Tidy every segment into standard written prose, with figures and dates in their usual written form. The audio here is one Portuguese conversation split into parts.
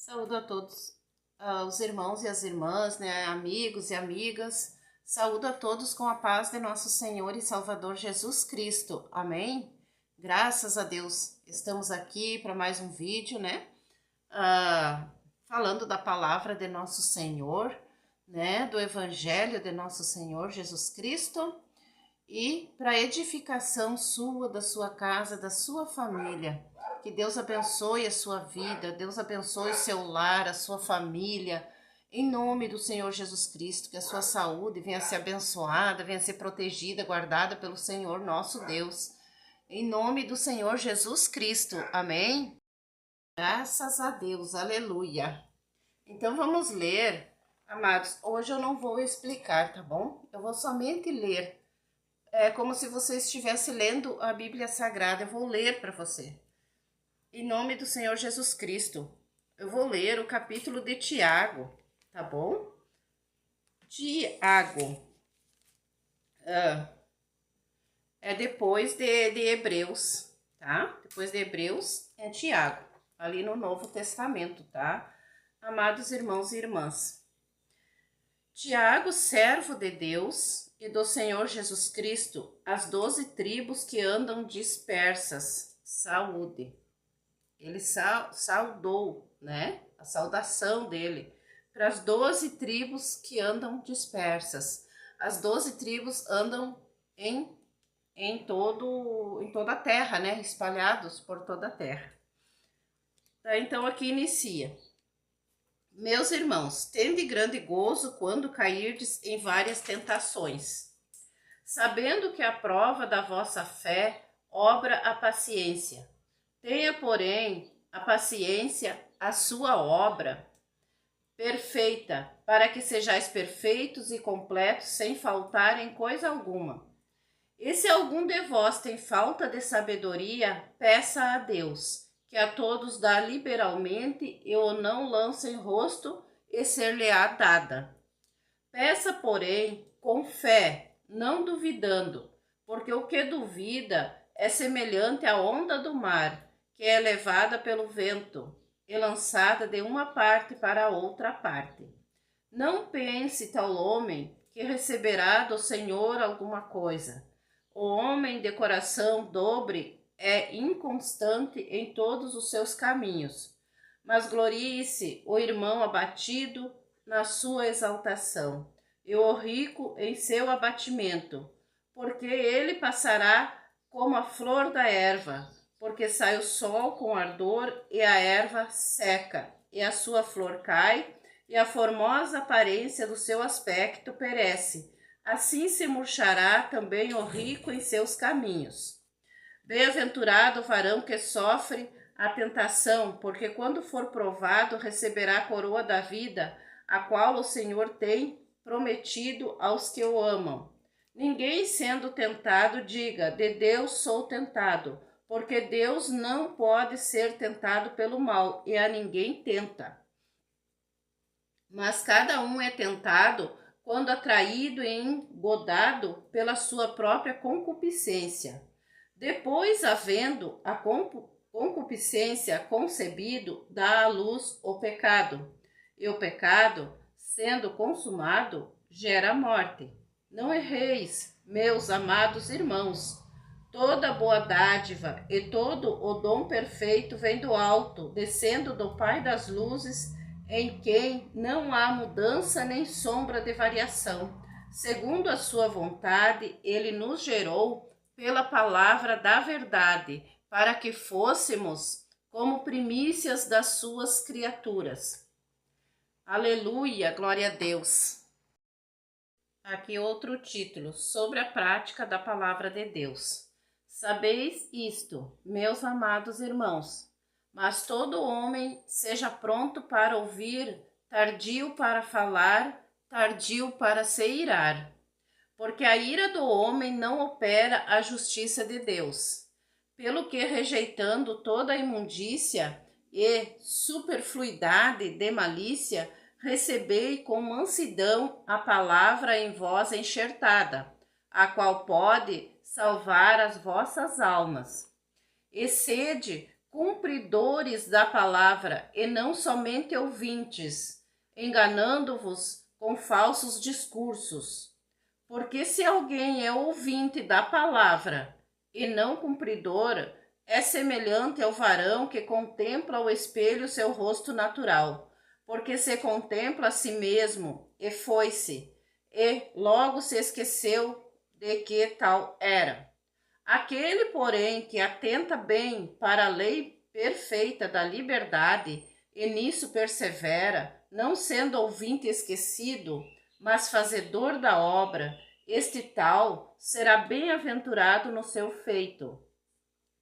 Saúdo a todos, os irmãos e as irmãs, né, amigos e amigas. Saúdo a todos com a paz de nosso Senhor e Salvador Jesus Cristo. Amém? Graças a Deus, estamos aqui para mais um vídeo, né? Falando da palavra de nosso Senhor, né? Do Evangelho de nosso Senhor Jesus Cristo e para edificação sua, da sua casa, da sua família. Que Deus abençoe a sua vida, Deus abençoe o seu lar, a sua família, em nome do Senhor Jesus Cristo, que a sua saúde venha a ser abençoada, venha a ser protegida, guardada pelo Senhor nosso Deus, em nome do Senhor Jesus Cristo, amém? Graças a Deus, aleluia. Então vamos ler, amados, hoje eu não vou explicar, tá bom? Eu vou somente ler, é como se você estivesse lendo a Bíblia Sagrada, eu vou ler para você. Em nome do Senhor Jesus Cristo, eu vou ler o capítulo de Tiago, tá bom? Tiago. É depois de Hebreus, tá? Depois de Hebreus é Tiago, ali no Novo Testamento, tá? Amados irmãos e irmãs. Tiago, servo de Deus e do Senhor Jesus Cristo, as 12 tribos que andam dispersas, saúde. Ele saudou, né? A saudação dele para as 12 tribos que andam dispersas. As 12 tribos andam em toda a terra, né? Espalhados por toda a terra. Tá, então aqui inicia. Meus irmãos, tende grande gozo quando cairdes em várias tentações, sabendo que a prova da vossa fé obra a paciência. Tenha, porém, a paciência a sua obra perfeita, para que sejais perfeitos e completos, sem faltar em coisa alguma. E se algum de vós tem falta de sabedoria, peça a Deus, que a todos dá liberalmente e o não lança em rosto, e ser-lhe-á dada. Peça, porém, com fé, não duvidando, porque o que duvida é semelhante à onda do mar, que é levada pelo vento e lançada de uma parte para outra parte. Não pense tal homem que receberá do Senhor alguma coisa. O homem de coração dobre é inconstante em todos os seus caminhos, mas glorie-se o irmão abatido na sua exaltação, e o rico em seu abatimento, porque ele passará como a flor da erva, porque sai o sol com ardor e a erva seca, e a sua flor cai, e a formosa aparência do seu aspecto perece. Assim se murchará também o rico em seus caminhos. Bem-aventurado o varão que sofre a tentação, porque quando for provado receberá a coroa da vida, a qual o Senhor tem prometido aos que o amam. Ninguém sendo tentado diga, de Deus sou tentado, porque Deus não pode ser tentado pelo mal, e a ninguém tenta. Mas cada um é tentado quando atraído e engodado pela sua própria concupiscência. Depois, havendo a concupiscência concebido, dá à luz o pecado. E o pecado, sendo consumado, gera morte. Não erreis, meus amados irmãos. Toda boa dádiva e todo o dom perfeito vem do alto, descendo do Pai das luzes, em quem não há mudança nem sombra de variação. Segundo a sua vontade, ele nos gerou pela palavra da verdade, para que fôssemos como primícias das suas criaturas. Aleluia, glória a Deus. Aqui outro título, sobre a prática da palavra de Deus. Sabeis isto, meus amados irmãos, mas todo homem seja pronto para ouvir, tardio para falar, tardio para se irar. Porque a ira do homem não opera a justiça de Deus. Pelo que, rejeitando toda a imundícia e superfluidade de malícia, recebei com mansidão a palavra em vós enxertada, a qual pode salvar as vossas almas. E sede cumpridores da palavra, e não somente ouvintes, enganando-vos com falsos discursos. Porque se alguém é ouvinte da palavra e não cumpridor, é semelhante ao varão que contempla ao espelho seu rosto natural, porque se contempla a si mesmo e foi-se, e logo se esqueceu de que tal era. Aquele, porém, que atenta bem para a lei perfeita da liberdade e nisso persevera, não sendo ouvinte esquecido, mas fazedor da obra, este tal será bem-aventurado no seu feito.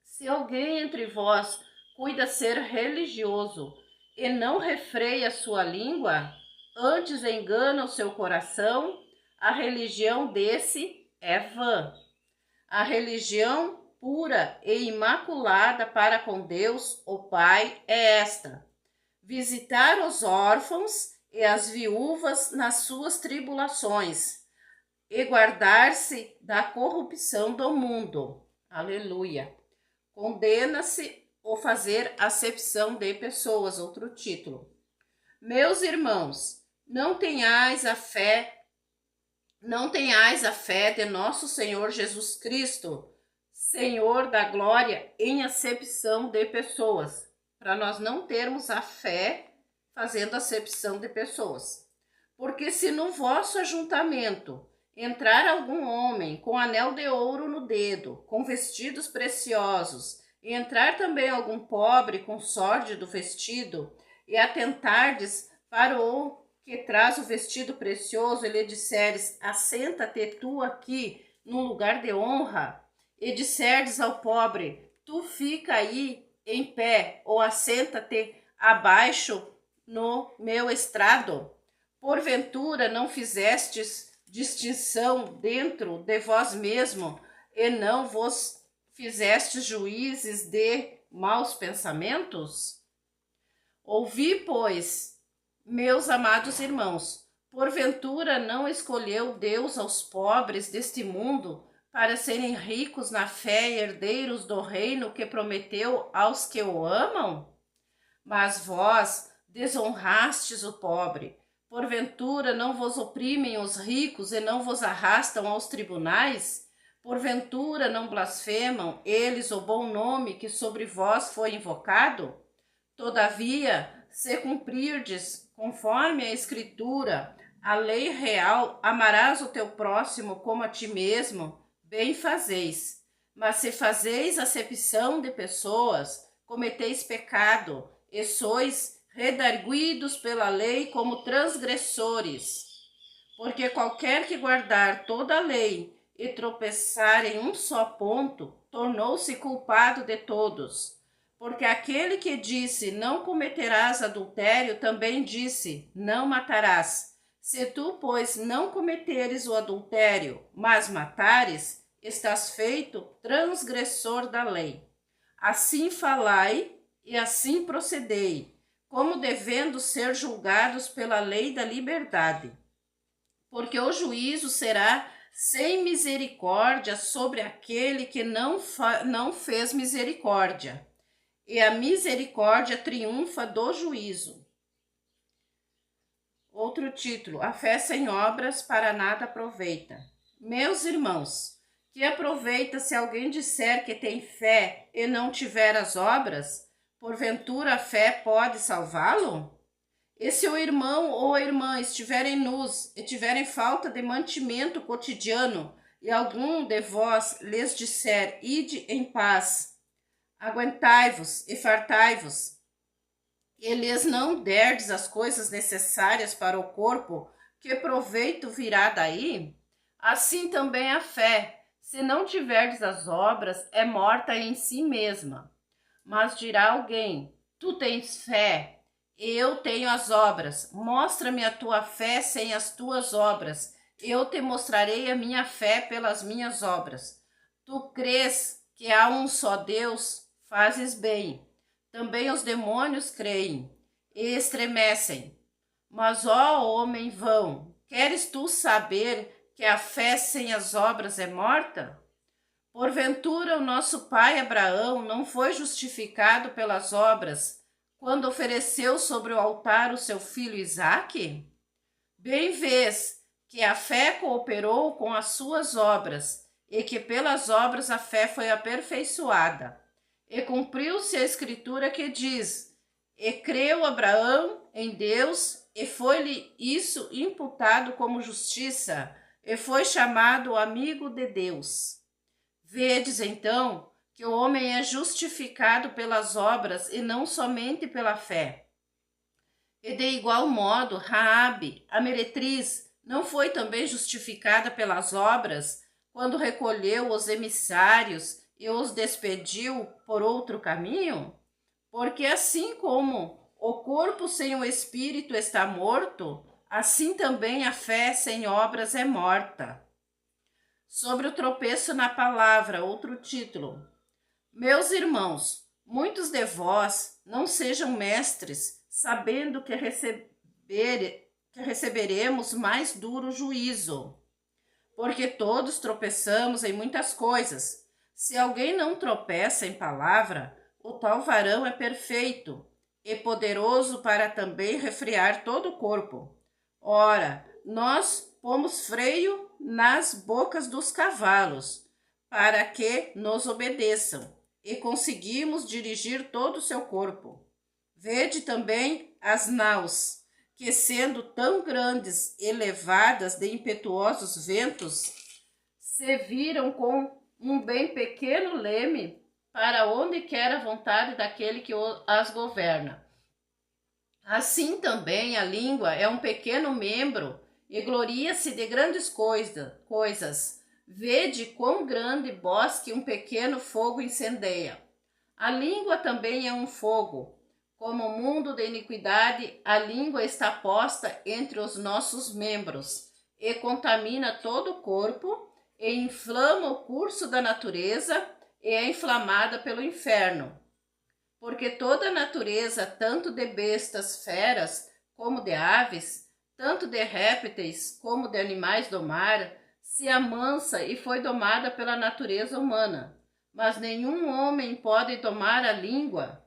Se alguém entre vós cuida ser religioso e não refreia sua língua, antes engana o seu coração, a religião desse é vã. A religião pura e imaculada para com Deus, o Pai, é esta: visitar os órfãos e as viúvas nas suas tribulações, e guardar-se da corrupção do mundo. Aleluia. Condena-se o fazer acepção de pessoas. Outro título. Meus irmãos, não tenhais a fé de nosso Senhor Jesus Cristo, Senhor da glória, em acepção de pessoas. Para nós não termos a fé fazendo acepção de pessoas. Porque se no vosso ajuntamento entrar algum homem com anel de ouro no dedo, com vestidos preciosos, e entrar também algum pobre com sórdido vestido, e atentardes para o que traz o vestido precioso, e lhe disseres: assenta-te tu aqui num lugar de honra, e disserdes ao pobre: tu fica aí em pé, ou assenta-te abaixo no meu estrado, porventura não fizestes distinção dentro de vós mesmo, e não vos fizestes juízes de maus pensamentos? Ouvi, pois, meus amados irmãos, porventura não escolheu Deus aos pobres deste mundo para serem ricos na fé e herdeiros do reino que prometeu aos que o amam? Mas vós desonrastes o pobre. Porventura não vos oprimem os ricos e não vos arrastam aos tribunais? Porventura não blasfemam eles o bom nome que sobre vós foi invocado? Todavia, se cumprirdes, conforme a Escritura, a lei real, amarás o teu próximo como a ti mesmo, bem fazeis. Mas se fazeis acepção de pessoas, cometeis pecado, e sois redarguidos pela lei como transgressores. Porque qualquer que guardar toda a lei e tropeçar em um só ponto, tornou-se culpado de todos. Porque aquele que disse: não cometerás adultério, também disse: não matarás. Se tu, pois, não cometeres o adultério, mas matares, estás feito transgressor da lei. Assim falai e assim procedei, como devendo ser julgados pela lei da liberdade. Porque o juízo será sem misericórdia sobre aquele que não fez misericórdia, e a misericórdia triunfa do juízo. Outro título: a fé sem obras para nada aproveita. Meus irmãos, que aproveita se alguém disser que tem fé e não tiver as obras? Porventura a fé pode salvá-lo? E se o irmão ou a irmã estiverem nus e tiverem falta de mantimento cotidiano, e algum de vós lhes disser: ide em paz, aguentai-vos e fartai-vos, e lhes não derdes as coisas necessárias para o corpo, que proveito virá daí? Assim também a fé, se não tiverdes as obras, é morta em si mesma. Mas dirá alguém: tu tens fé, eu tenho as obras. Mostra-me a tua fé sem as tuas obras. Eu te mostrarei a minha fé pelas minhas obras. Tu crês que há um só Deus? Fazes bem. Também os demônios creem e estremecem. Mas, ó homem vão, queres tu saber que a fé sem as obras é morta? Porventura o nosso pai Abraão não foi justificado pelas obras quando ofereceu sobre o altar o seu filho Isaque? Bem vês que a fé cooperou com as suas obras, e que pelas obras a fé foi aperfeiçoada. E cumpriu-se a escritura que diz: e creu Abraão em Deus, e foi-lhe isso imputado como justiça, e foi chamado amigo de Deus. Vedes então que o homem é justificado pelas obras e não somente pela fé. E de igual modo, Raabe, a meretriz, não foi também justificada pelas obras, quando recolheu os emissários e os despediu por outro caminho? Porque assim como o corpo sem o espírito está morto, assim também a fé sem obras é morta. Sobre o tropeço na palavra, outro título. Meus irmãos, muitos de vós não sejam mestres, sabendo que receberemos mais duro juízo. Porque todos tropeçamos em muitas coisas. Se alguém não tropeça em palavra, o tal varão é perfeito e poderoso para também refrear todo o corpo. Ora, nós pomos freio nas bocas dos cavalos, para que nos obedeçam, e conseguimos dirigir todo o seu corpo. Vede também as naus, que sendo tão grandes e levadas de impetuosos ventos, se viram com um bem pequeno leme para onde quer a vontade daquele que as governa. Assim também a língua é um pequeno membro e gloria-se de grandes coisas. Vede quão grande bosque um pequeno fogo incendeia. A língua também é um fogo. Como mundo de iniquidade, a língua está posta entre os nossos membros e contamina todo o corpo e inflama o curso da natureza e é inflamada pelo inferno. Porque toda a natureza, tanto de bestas, feras, como de aves, tanto de répteis como de animais do mar, se amansa e foi domada pela natureza humana. Mas nenhum homem pode domar a língua.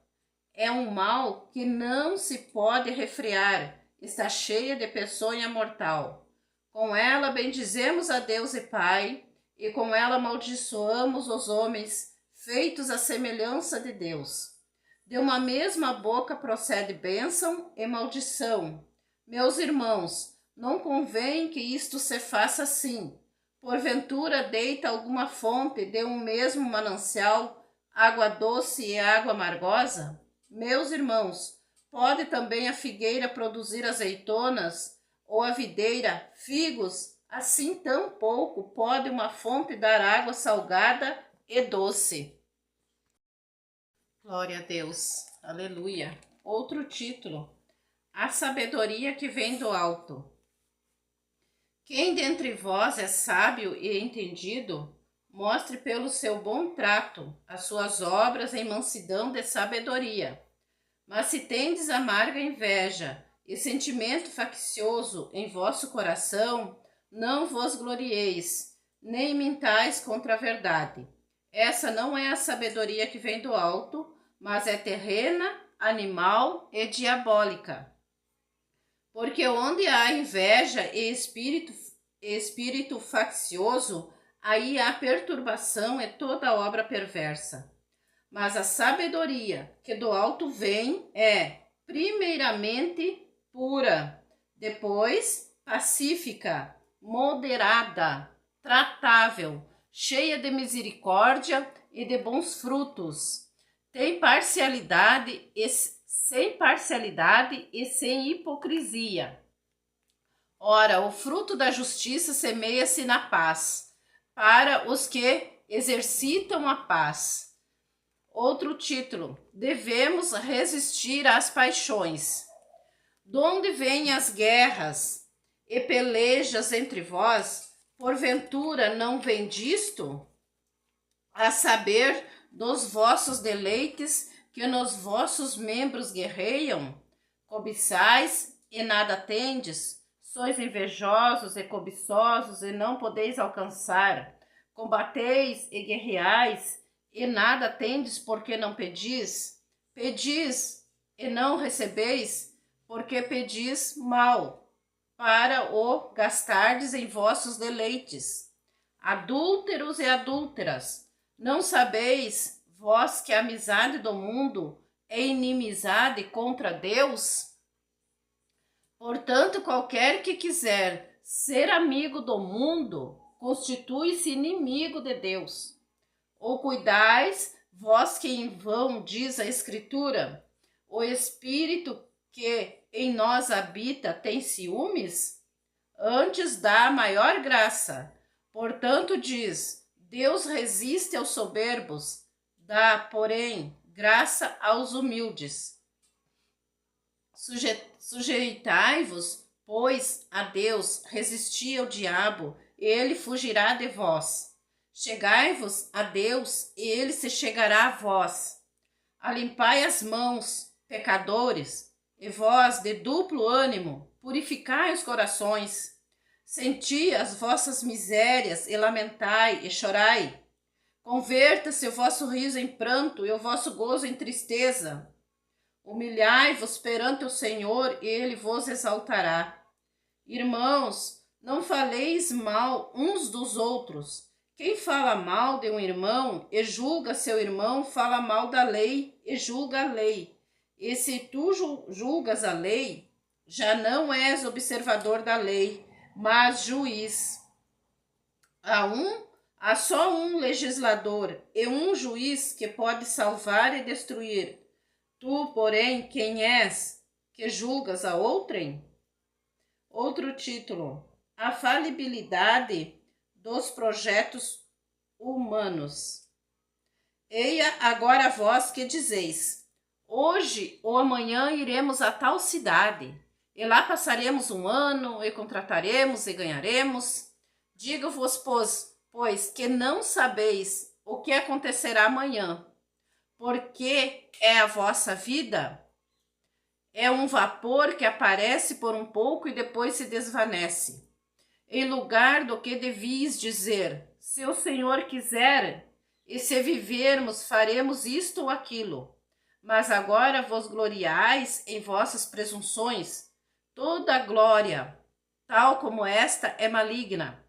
É um mal que não se pode refrear, está cheia de peçonha mortal. Com ela bendizemos a Deus e Pai, e com ela amaldiçoamos os homens, feitos à semelhança de Deus. De uma mesma boca procede bênção e maldição. Meus irmãos, não convém que isto se faça assim. Porventura deita alguma fonte de um mesmo manancial, água doce e água amargosa? Meus irmãos, pode também a figueira produzir azeitonas, ou a videira figos? Assim tão pouco pode uma fonte dar água salgada e doce. Glória a Deus, aleluia. Outro título, a sabedoria que vem do alto. Quem dentre vós é sábio e entendido, mostre pelo seu bom trato as suas obras em mansidão de sabedoria. Mas se tendes amarga inveja e sentimento faccioso em vosso coração, não vos glorieis, nem mintais contra a verdade. Essa não é a sabedoria que vem do alto, mas é terrena, animal e diabólica. Porque onde há inveja e espírito faccioso, aí há perturbação e toda obra perversa. Mas a sabedoria que do alto vem é, primeiramente, pura, depois pacífica, moderada, tratável, cheia de misericórdia e de bons frutos. Sem parcialidade e sem hipocrisia. Ora, o fruto da justiça semeia-se na paz, para os que exercitam a paz. Outro título, devemos resistir às paixões. Donde vêm as guerras e pelejas entre vós? Porventura não vem disto? A saber, dos vossos deleites que nos vossos membros guerreiam? Cobiçais e nada tendes? Sois invejosos e cobiçosos e não podeis alcançar. combateis e guerreais, e nada tendes porque não pedis? Pedis e não recebeis, porque pedis mal, para o gastardes em vossos deleites. Adúlteros e adúlteras, não sabeis vós que a amizade do mundo é inimizade contra Deus? Portanto, qualquer que quiser ser amigo do mundo, constitui-se inimigo de Deus. Ou cuidais, vós que em vão diz a Escritura, o Espírito que em nós habita tem ciúmes? Antes dá maior graça. Portanto diz, Deus resiste aos soberbos, dá, porém, graça aos humildes. Sujeitai-vos, pois, a Deus, resisti ao diabo, e ele fugirá de vós. Chegai-vos a Deus, e ele se chegará a vós. Alimpai as mãos, pecadores, e vós, de duplo ânimo, purificai os corações. Senti as vossas misérias, e lamentai, e chorai. Converta-se o vosso riso em pranto, e o vosso gozo em tristeza. Humilhai-vos perante o Senhor, e ele vos exaltará. Irmãos, não faleis mal uns dos outros. Quem fala mal de um irmão e julga seu irmão, fala mal da lei e julga a lei. E se tu julgas a lei, já não és observador da lei, mas juiz. Há só um legislador e um juiz que pode salvar e destruir. Tu, porém, quem és, que julgas a outrem? Outro título: a falibilidade dos projetos humanos. Eia agora vós que dizeis, hoje ou amanhã iremos a tal cidade, e lá passaremos um ano, e contrataremos e ganharemos. Digo-vos, pois, que não sabeis o que acontecerá amanhã, porque é a vossa vida? É um vapor que aparece por um pouco e depois se desvanece. Em lugar do que devias dizer, se o Senhor quiser, e se vivermos, faremos isto ou aquilo. Mas agora vos gloriais em vossas presunções. Toda glória, tal como esta, é maligna.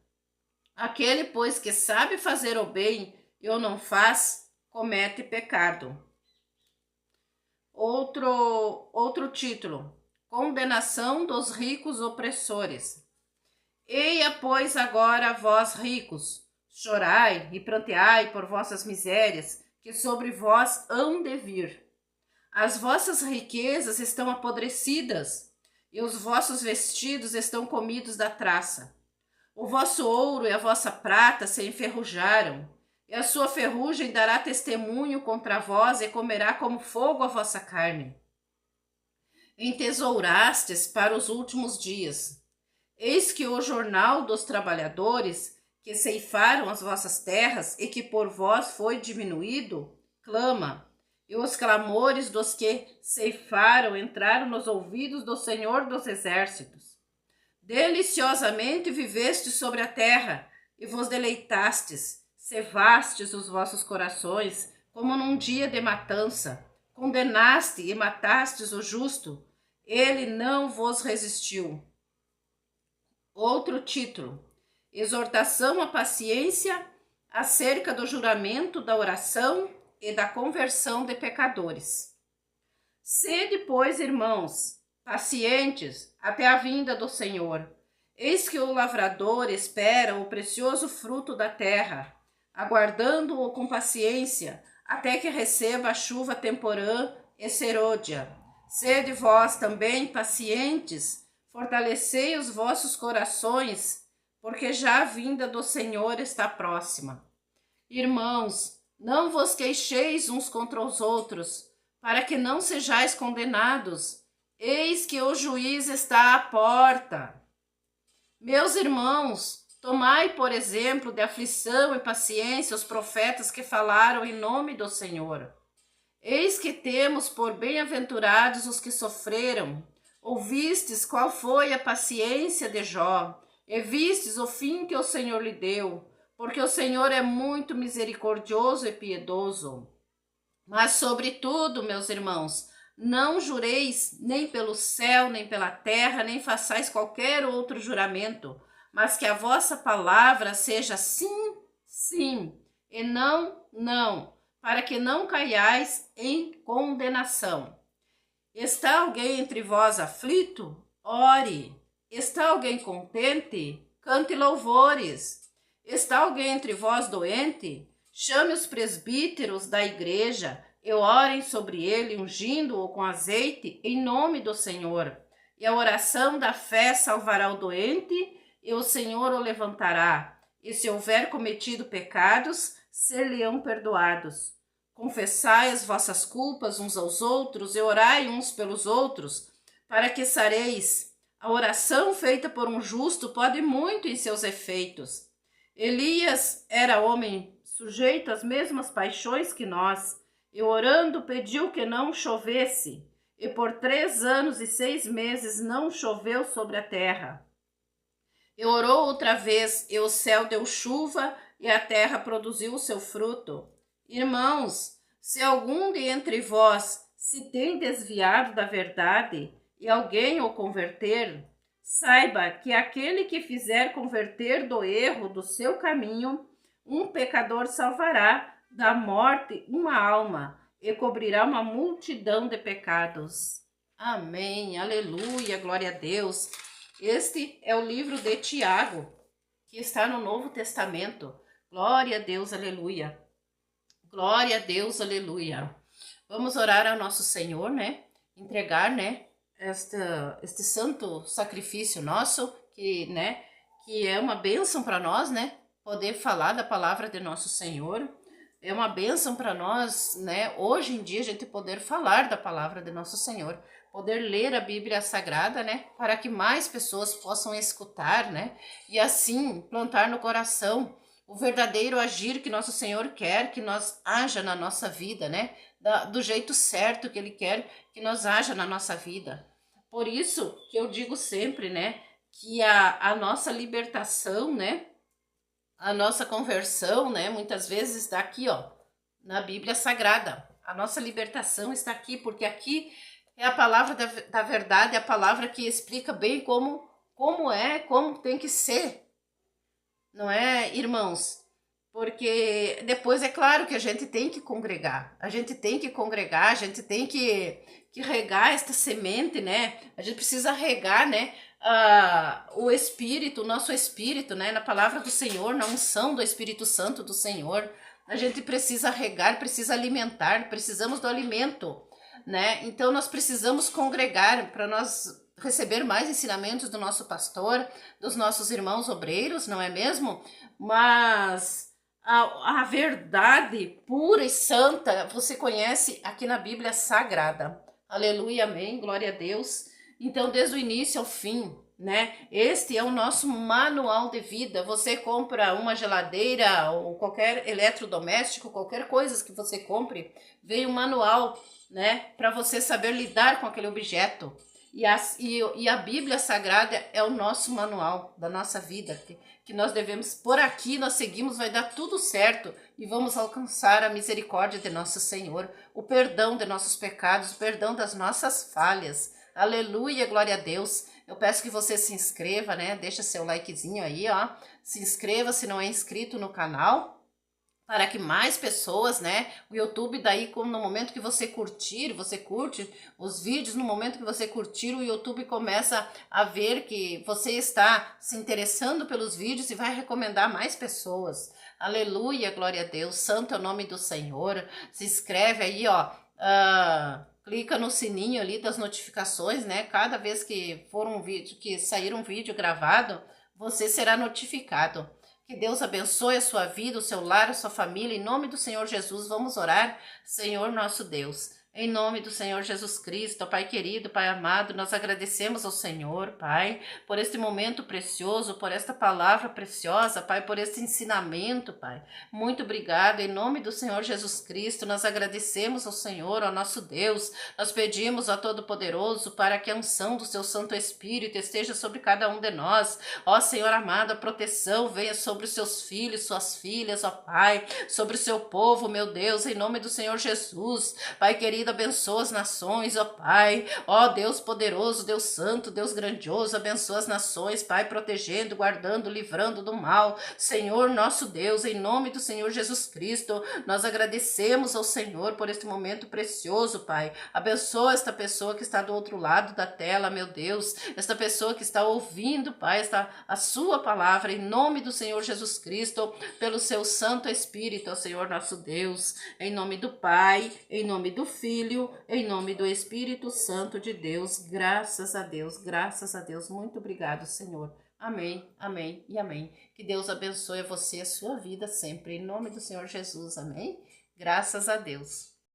Aquele, pois, que sabe fazer o bem e o não faz, comete pecado. Outro título: condenação dos ricos opressores. Eia, pois, agora vós ricos, chorai e pranteai por vossas misérias, que sobre vós hão de vir. As vossas riquezas estão apodrecidas, e os vossos vestidos estão comidos da traça. O vosso ouro e a vossa prata se enferrujaram, e a sua ferrugem dará testemunho contra vós e comerá como fogo a vossa carne. Entesourastes para os últimos dias. Eis que o jornal dos trabalhadores, que ceifaram as vossas terras e que por vós foi diminuído, clama, e os clamores dos que ceifaram entraram nos ouvidos do Senhor dos Exércitos. Deliciosamente vivestes sobre a terra, e vos deleitastes, cevastes os vossos corações, como num dia de matança. Condenaste e matastes o justo, ele não vos resistiu. Outro título: exortação à paciência acerca do juramento, da oração e da conversão de pecadores. Sede, pois, irmãos, pacientes até a vinda do Senhor. Eis que o lavrador espera o precioso fruto da terra, aguardando-o com paciência, até que receba a chuva temporã e serôdia. Sede vós também pacientes, fortalecei os vossos corações, porque já a vinda do Senhor está próxima. Irmãos, não vos queixeis uns contra os outros, para que não sejais condenados. Eis que o juiz está à porta. Meus irmãos, tomai por exemplo de aflição e paciência os profetas que falaram em nome do Senhor. Eis que temos por bem-aventurados os que sofreram. Ouvistes qual foi a paciência de Jó, e vistes o fim que o Senhor lhe deu, porque o Senhor é muito misericordioso e piedoso. Mas, sobretudo, meus irmãos, não jureis nem pelo céu, nem pela terra, nem façais qualquer outro juramento, mas que a vossa palavra seja sim, sim, e não, não, para que não caiais em condenação. Está alguém entre vós aflito? Ore. Está alguém contente? Cante louvores. Está alguém entre vós doente? Chame os presbíteros da igreja e orem sobre ele, ungindo-o com azeite em nome do Senhor. E a oração da fé salvará o doente, e o Senhor o levantará. E se houver cometido pecados, ser-lhe-ão perdoados. Confessai as vossas culpas uns aos outros e orai uns pelos outros, para que sareis. A oração feita por um justo pode muito em seus efeitos. Elias era homem sujeito às mesmas paixões que nós, e orando pediu que não chovesse, e por 3 anos e 6 meses não choveu sobre a terra. E orou outra vez, e o céu deu chuva, e a terra produziu o seu fruto. Irmãos, se algum de entre vós se tem desviado da verdade, e alguém o converter, saiba que aquele que fizer converter do erro do seu caminho, um pecador salvará da morte uma alma e cobrirá uma multidão de pecados. Amém, aleluia, glória a Deus. Este é o livro de Tiago, que está no Novo Testamento. Glória a Deus, aleluia. Glória a Deus, aleluia. Vamos orar ao nosso Senhor, né? Entregar, né? Este santo sacrifício nosso, que é uma bênção para nós, né? Poder falar da palavra de nosso Senhor. É uma bênção para nós, né? Hoje em dia a gente poder falar da palavra de nosso Senhor, poder ler a Bíblia Sagrada, né? Para que mais pessoas possam escutar, né? E assim plantar no coração o verdadeiro agir que nosso Senhor quer que nós haja na nossa vida, né? Do jeito certo que Ele quer que nós haja na nossa vida. Por isso que eu digo sempre, né? Que a nossa libertação, né? A nossa conversão, né? Muitas vezes está aqui, ó, na Bíblia Sagrada. A nossa libertação está aqui, porque aqui é a palavra da verdade, é a palavra que explica bem como tem que ser. Não é, irmãos? Porque depois é claro que a gente tem que congregar. A gente tem que congregar, a gente tem que regar esta semente, né? A gente precisa regar, né? O Espírito, o nosso Espírito, né? Na palavra do Senhor, na unção do Espírito Santo do Senhor. A gente precisa regar, precisa alimentar, precisamos do alimento, né? Então nós precisamos congregar para nós receber mais ensinamentos do nosso pastor, dos nossos irmãos obreiros, não é mesmo? Mas a verdade pura e santa você conhece aqui na Bíblia Sagrada. Aleluia, amém, glória a Deus. Então, desde o início ao fim, né? Este é o nosso manual de vida. Você compra uma geladeira ou qualquer eletrodoméstico, qualquer coisa que você compre, vem um manual, né? Para você saber lidar com aquele objeto. E a Bíblia Sagrada é o nosso manual da nossa vida, que nós devemos, por aqui nós seguimos, vai dar tudo certo e vamos alcançar a misericórdia de nosso Senhor, o perdão de nossos pecados, o perdão das nossas falhas. Aleluia, glória a Deus. Eu peço que você se inscreva, né? Deixa seu likezinho aí, ó. Se inscreva se não é inscrito no canal, para que mais pessoas, né? O YouTube daí, no momento que você curte os vídeos, no momento que você curtir, o YouTube começa a ver que você está se interessando pelos vídeos e vai recomendar mais pessoas. Aleluia, glória a Deus, santo é o nome do Senhor. Se inscreve aí, ó, clica no sininho ali das notificações, né? Cada vez que for um vídeo, que sair um vídeo gravado, você será notificado. Que Deus abençoe a sua vida, o seu lar, a sua família. Em nome do Senhor Jesus, vamos orar. Senhor nosso Deus, Em nome do Senhor Jesus Cristo, Pai querido, Pai amado, nós agradecemos ao Senhor, Pai, por este momento precioso, por esta palavra preciosa, Pai, por este ensinamento, Pai. Muito obrigado, em nome do Senhor Jesus Cristo, nós agradecemos ao Senhor, ao nosso Deus, nós pedimos ao Todo-Poderoso para que a unção do Seu Santo Espírito esteja sobre cada um de nós. Ó Senhor amado, a proteção venha sobre os Seus filhos, Suas filhas, ó Pai, sobre o Seu povo, meu Deus, em nome do Senhor Jesus. Pai querido, abençoa as nações, ó Pai, ó Deus poderoso, Deus santo, Deus grandioso, abençoa as nações, Pai, protegendo, guardando, livrando do mal. Senhor nosso Deus, em nome do Senhor Jesus Cristo, nós agradecemos ao Senhor por este momento precioso, Pai. Abençoa esta pessoa que está do outro lado da tela, meu Deus, esta pessoa que está ouvindo, Pai, a sua palavra, em nome do Senhor Jesus Cristo, pelo Seu Santo Espírito, ó Senhor nosso Deus, em nome do Pai, em nome do Filho, em nome do Espírito Santo de Deus, graças a Deus, muito obrigado, Senhor. Amém, amém e amém. Que Deus abençoe você e a sua vida sempre, em nome do Senhor Jesus, amém? Graças a Deus.